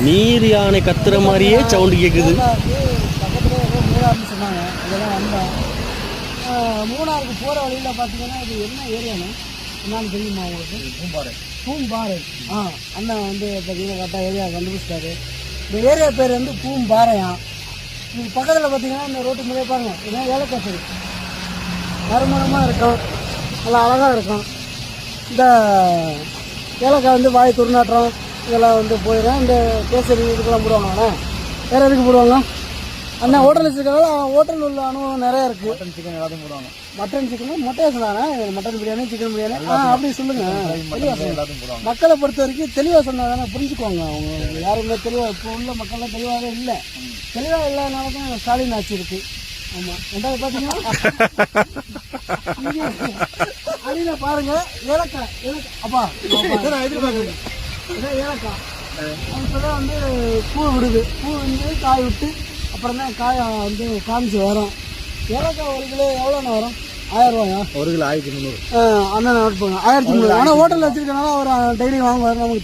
நீர் யானை கத்துற மாதிரியே சவுண்டு கேட்குது. பக்கத்தில் ஏதோ மூணாறுன்னு சொன்னாங்க, இதெல்லாம் வந்தோம். மூணாருக்கு போகிற வழியில் பார்த்தீங்கன்னா இது என்ன ஏரியானு என்னன்னு தெரியுமா உங்களுக்கு? பூம்பாறை. அண்ணன் வந்து பார்த்தீங்கன்னா கரெக்டாக ஏரியா கண்டுபிடிச்சிட்டாரு. இந்த ஏரியா பேர் வந்து பூம்பாறையாம். இது பக்கத்தில் பார்த்தீங்கன்னா இந்த ரோட்டு முறையே பாருங்க, இதெல்லாம் ஏலக்காய் செடி மரமரமாக இருக்கும், நல்லா அழகாக இருக்கும். இந்த ஏலக்காய் வந்து வாய் துர்நாற்றம் இதெல்லாம் வந்து போயிடும். இந்த கேசரி இதுக்கெல்லாம் போடுவாங்கண்ணா. வேறு எதுக்கு போடுவாங்க அண்ணா? ஹோட்டல் வச்சுருக்காங்க. ஹோட்டல் உள்ள அனுபவம் நிறையா இருக்குது. மட்டன் சிக்கன் எல்லாத்தையும் போடுவாங்க. மட்டன் சிக்கன் மொட்டை சொன்னாங்க. மட்டன் பிரியாணி, சிக்கன் பிரியாணி அப்படி சொல்லுங்கள். மக்களை பொறுத்த வரைக்கும் தெளிவாக சொன்னாங்கன்னா புரிஞ்சுக்குவாங்க. அவங்க யாருமே தெளிவாக இப்போ உள்ள மக்கள்லாம் தெளிவாகவே இல்லை. தெளிவாக இல்லாதனால தான் ஸ்டாலின் ஆட்சி இருக்குது. ஆமாம், ரெண்டாவது பார்த்தீங்கன்னா அடியில் பாருங்க ஏலக்காய். அப்பா எதிர்பார்க்குறேன் இதான் ஏலக்காய். இப்போதான் வந்து பூ விடுது. பூ வந்து காய் விட்டு அப்புறம் தான் காய் வந்து காமிச்சு வரும். ஏலக்காய் 1 கிலோ எவ்வளோண்ணா வரும்? 1000 ரூபாயா? 1 கிலோ 1300. அண்ணன் நோட் பண்ணுங்க 1300. ஆனால் ஹோட்டலில் வச்சுருக்கனால அவர் டெய்லி வாங்குவார். நமக்கு